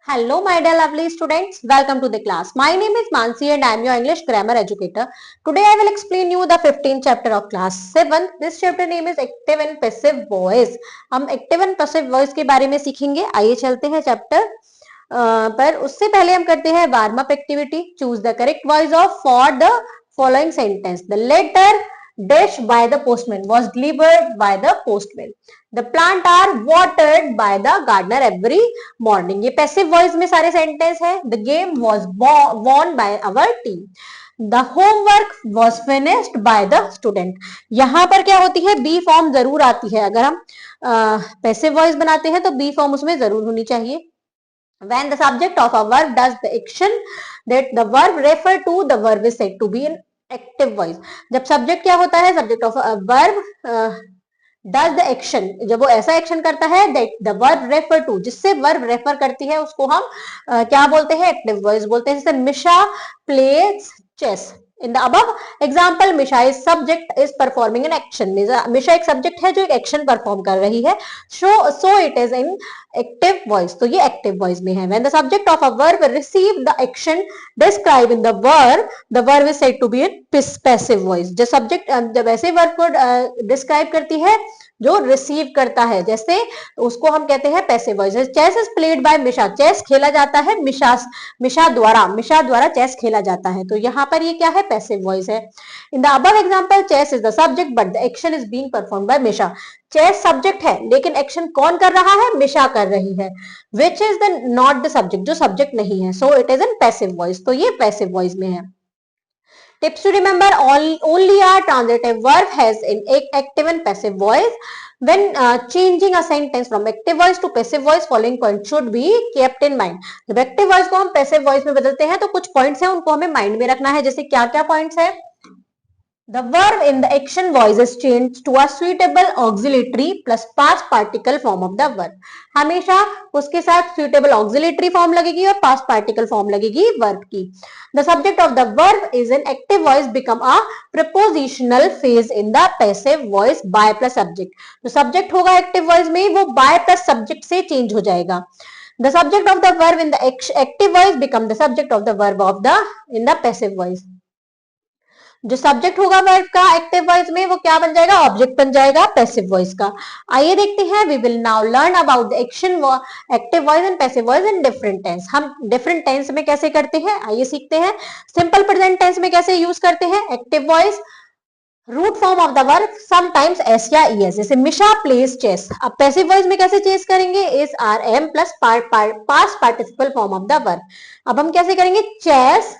Hello, my dear lovely students. Welcome to the class. My name is Mansi and I am your English grammar educator. Today I will explain you the 15th chapter of class 7. This chapter name is active and passive voice. हम active and passive voice के बारे में सीखेंगे. आइए चलते हैं chapter पर उससे पहले हम करते हैं warm up activity. Choose the correct voice of for the following sentence. The letter dash by the postman was delivered by the postman. The plant are watered by the gardener every morning. ये passive voice में सारे sentence है. The game was won by our team. The homework was finished by the student. यहाँ पर क्या होती है, B form जरूर आती है. अगर हम पैसिव वॉइस बनाते हैं तो बी फॉर्म उसमें जरूर होनी चाहिए. When the subject of a verb does the action that the verb refer to, the verb is said to be in active voice. जब सब्जेक्ट क्या होता है, subject of verb does the action, जब वो ऐसा एक्शन करता है that the verb refer to, जिससे वर्ब रेफर करती है उसको हम क्या बोलते हैं, एक्टिव वॉइस बोलते हैं. जैसे Misha plays chess. In the above example, Misha is subject is performing an action. मिशा एक सब्जेक्ट है जो एक एक्शन परफॉर्म कर रही है. So it is in active voice. तो ये एक्टिव वॉइस में है. When the subject of a verb receive the action described in the verb is said to be in passive voice. जो सब्जेक्ट जब ऐसे वर्ब को डिस्क्राइब करती है जो रिसीव करता है, जैसे उसको हम कहते हैं passive voice. Chess is played by Misha. Chess खेला जाता है मिशा द्वारा चेस खेला जाता है. तो यहाँ पर ये क्या है, पैसिव वॉइस है. In the above example, chess is the subject but the action is being performed by Misha. Chess subject है लेकिन एक्शन कौन कर रहा है, मिशा कर रही है. Which is the not the subject, जो सब्जेक्ट नहीं है. So it is in passive voice. तो ये पैसिव वॉइस में है. Tips to remember: only a transitive verb has an active and passive voice. When changing a sentence from active voice to passive voice, following points should be kept in mind. जब active voice को हम passive voice में बदलते हैं तो कुछ points हैं उनको हमें mind में रखना है. जैसे क्या क्या points है? The verb in the action voice is changed to a suitable auxiliary plus past particle form of the verb. हमेशा उसके साथ suitable auxiliary form लगेगी और past particle form लगेगी verb की. The subject of the verb is in active voice become a prepositional phrase in the passive voice by plus subject. जो subject होगा active voice में वो by plus subject से change हो जाएगा. The subject of the verb in the active voice become the subject of the verb of the in the passive voice. जो subject होगा verb का एक्टिव वॉइस में वो क्या बन जाएगा, ऑब्जेक्ट बन जाएगा पैसिव वॉइस का. आइए देखते हैं. We will now learn about the action active voice and passive voice in different tense. हम डिफरेंट टेंस में कैसे करते हैं आइए सीखते हैं. सिंपल प्रेजेंट टेंस में कैसे यूज करते हैं active voice. Root form of the verb sometimes S या ईएस. जैसे मिशा प्लेज चेस. अब पैसिव वॉइस में कैसे चेस करेंगे, is are am plus past participle form of the verb. अब हम कैसे करेंगे, chess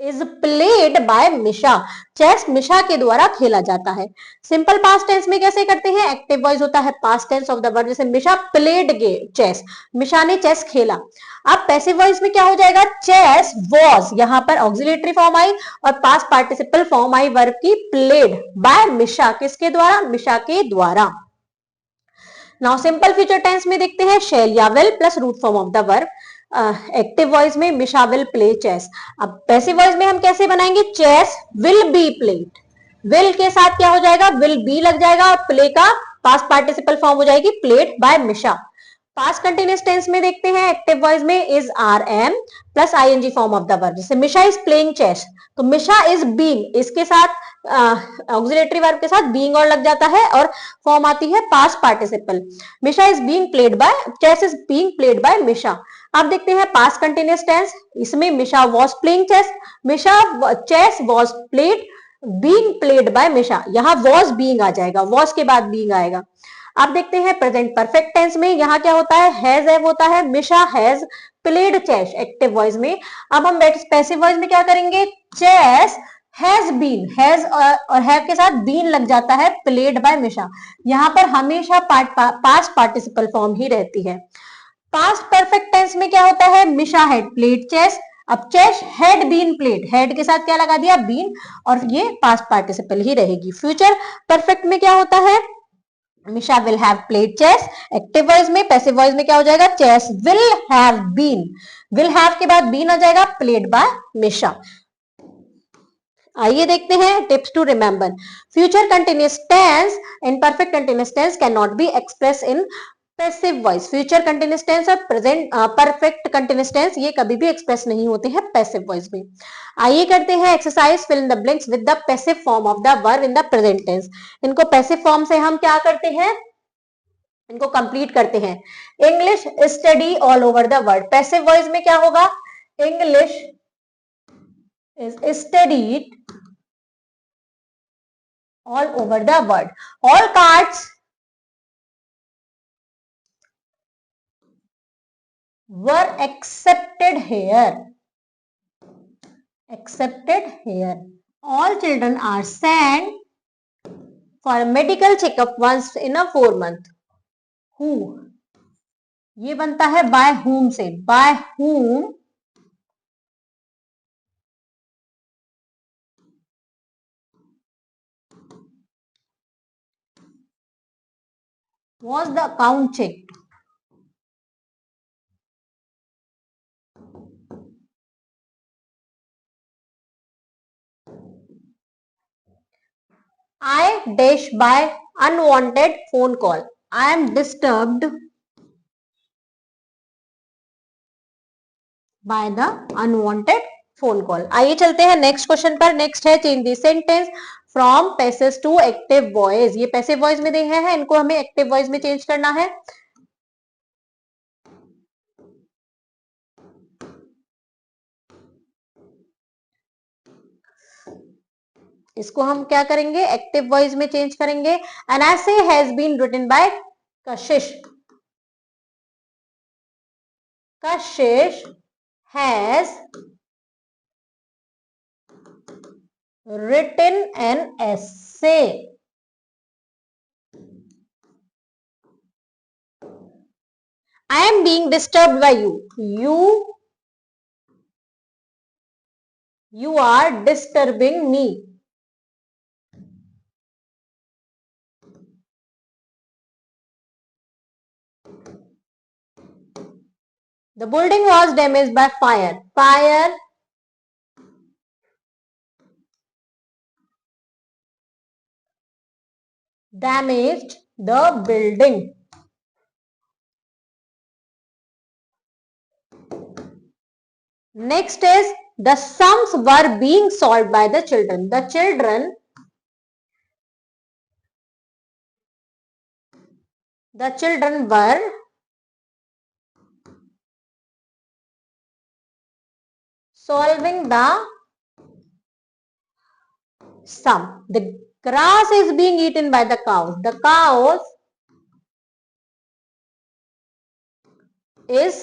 is played by Misha. Chess Misha के द्वारा खेला जाता है. सिंपल पास्ट टेंस में कैसे करते हैं, एक्टिव वॉइस होता है past tense of the verb. जैसे मिशा प्लेड चेस, मिशा ने चेस खेला. अब पैसिव वॉइस में क्या हो जाएगा, चेस वॉज, यहां पर ऑक्सिलरी फॉर्म आई और past participle form I verb की, प्लेड बाय मिशा. किसके द्वारा, मिशा के द्वारा. नाउ सिंपल फ्यूचर टेंस में देखते हैं. शैल या will plus root form of the verb. Active voice में मिशा विल प्ले चेस. अब पैसिव वॉइस में हम कैसे बनाएंगे, chess will be played. Will के साथ क्या हो जाएगा, विल बी लग जाएगा और प्ले का पास्ट पार्टिसिपल फॉर्म हो जाएगी played by Misha. Past continuous tense में देखते हैं. एक्टिव वॉइस में is are am plus ING form of the verb. जैसे मिशा इज प्लेइंग चेस तो मिशा इज बीइंग, इसके साथ ऑक्सिलरी वर्ब के साथ बीइंग और लग जाता है और फॉर्म आती है past participle. Misha is being played by, chess is being played by Misha. अब देखते हैं पास्ट कंटिन्यूअस टेंस. इसमें Misha was playing chess, Misha chess was played being played by Misha. यहाँ वॉज बीइंग आ जाएगा, वॉज के बाद बीइंग आएगा. अब देखते हैं प्रेजेंट परफेक्ट टेंस में. यहाँ क्या होता है, हैज हैव होता है. Misha has played chess active voice में. अब हम पैसिव वॉइस में क्या करेंगे, चेस हैज बीन, हैज और हैव के साथ बीन लग जाता है प्लेड बाय मिशा. यहाँ पर हमेशा पास्ट पार्टिसिपल फॉर्म ही रहती है. पास्ट परफेक्ट टेंस में क्या होता है, मिशा हैड प्लेड चेस. अब chess had been played, had के साथ क्या लगा दिया, बीन, और ये पास्ट पार्टिसिपल ही रहेगी. फ्यूचर परफेक्ट में क्या होता है, Misha will have played chess active voice में. पैसिव वॉइस में क्या हो जाएगा, chess will have been, will have के बाद बीन आ जाएगा प्लेड बाय मिशा. आइए देखते हैं tips to remember. Future continuous tense and perfect continuous tense can not be express in passive voice, future continuous tense और प्रेजेंट परफेक्ट कंटिन्यूअस टेंस ये कभी भी एक्सप्रेस नहीं होते हैं पैसिव वॉइस में। आइए करते हैं exercise fill in the blanks with the passive form of the verb in the present tense. इनको पैसिव फॉर्म से हम क्या करते हैं, इनको कंप्लीट करते हैं। English study all over the world, passive voice में क्या होगा, English is studied all over the world. All cards were accepted here. Accepted here. All children are sent for a medical checkup once in a 4 month. Who? ये बनता है by whom से, by whom was the account checked? I dash by unwanted phone call. I am disturbed by the unwanted phone call. आइए चलते हैं next question पर। Next है change the sentence from passive to active voice. ये passive voice में दिए हैं, इनको हमें एक्टिव वॉइस में चेंज करना है। इसको हम क्या करेंगे, एक्टिव वॉइस में चेंज करेंगे। An essay has been written by Kashish. Kashish has written an essay. I am being disturbed by you. You are disturbing me. The building was damaged by fire. Fire damaged the building. Next is the sums were being solved by the children. The children were solving the sum. The grass is being eaten by the cows. The cows is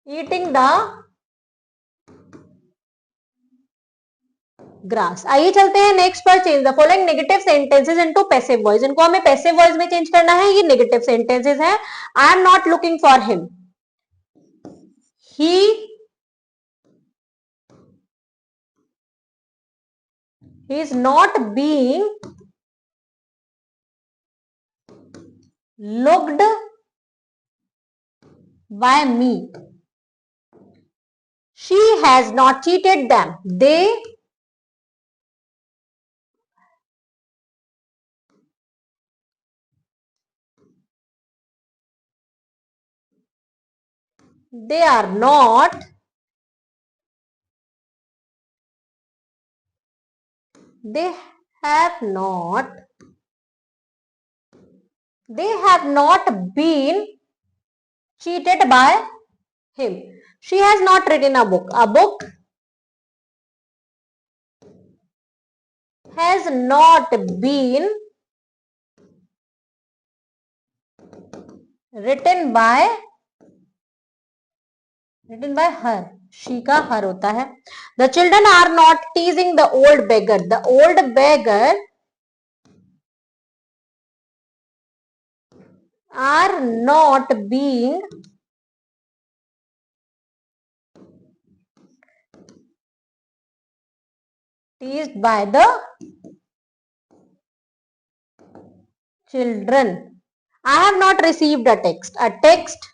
eating the grass. आइए चलते हैं next पर। Change the following negative sentences into passive voice. इनको हमें passive voice में change करना है। ये नेगेटिव सेंटेंसेस हैं। I am not looking for him. He is not being looked by me. She has not cheated them. They are not they have not been cheated by him. She has not written a book. A book has not been written by her. She का हर होता है। The children are not teasing the old beggar. The old beggar are not being teased by the children. I have not received a text. A text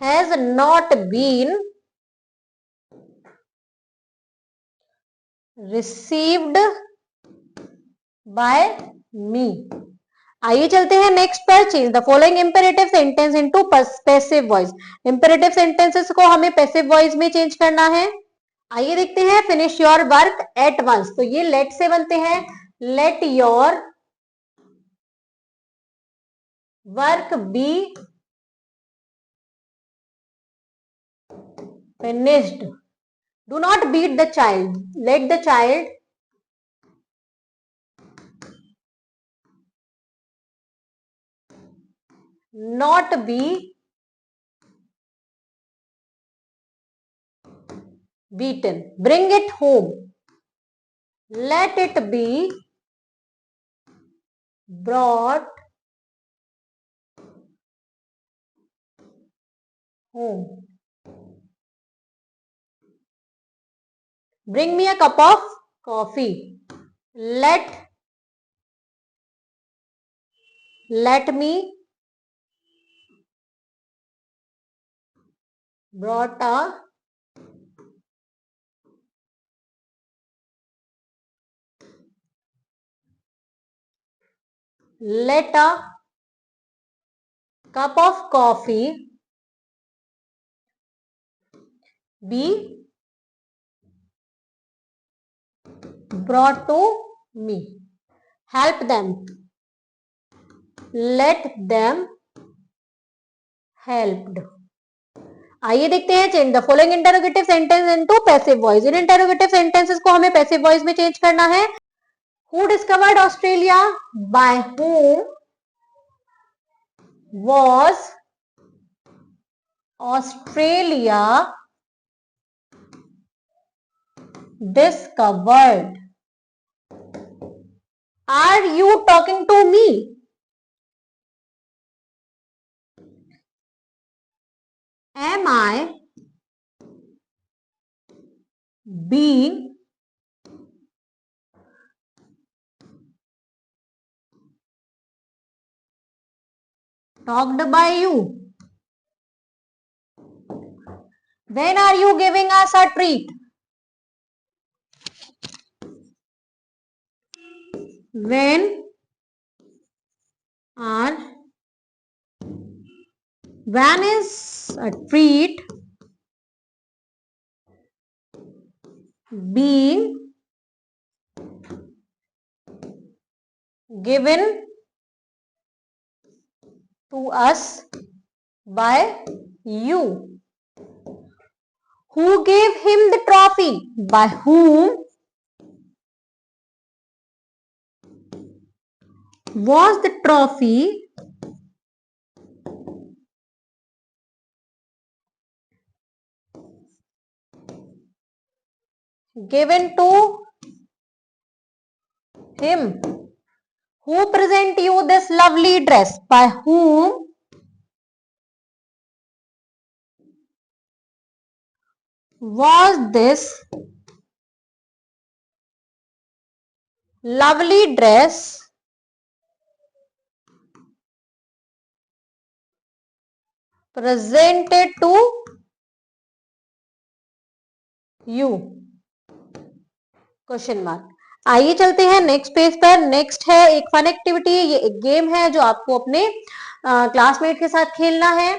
has not been received by me. आइए चलते हैं next पर। Change the following imperative sentence into passive voice. Imperative sentences को हमें passive voice में change करना है। आइए देखते हैं। Finish your work at once, तो ये लेट से बनते हैं। Let your work be finished. Do not beat the child. Let the child not be beaten. Bring it home. Let it be brought home. Bring me a cup of coffee. Let me brought a let a cup of coffee be brought to me. Help them. Let them helped. आइए देखते हैं। Change the following interrogative sentence into passive voice. इन interrogative sentences को हमें passive voice में change करना है। Who discovered Australia? By whom was Australia discovered? Are you talking to me? Am I being talked by you? When are you giving us a treat? When is a treat being given to us by you? Who gave him the trophy? By whom was the trophy given to him? Who present you this lovely dress? By whom was this lovely dress presented to you? Question mark. आइए चलते हैं next page पर। Next है एक fun activity. ये एक game है जो आपको अपने क्लासमेट के साथ खेलना है।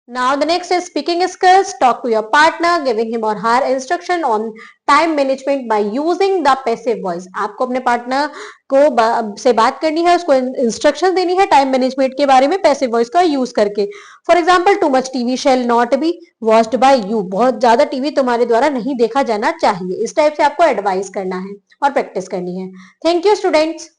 Now the next is speaking skills. Talk to your partner, giving him or her instruction on time management by using the passive voice. आपको अपने पार्टनर को से बात करनी है, उसको इंस्ट्रक्शन देनी है टाइम मैनेजमेंट के बारे में पैसिव वॉइस का यूज करके। For example, too much TV shall not be watched bye you. बहुत ज्यादा टीवी तुम्हारे द्वारा नहीं देखा जाना चाहिए। इस टाइप से आपको एडवाइस करना है और प्रैक्टिस करनी है। Thank you students.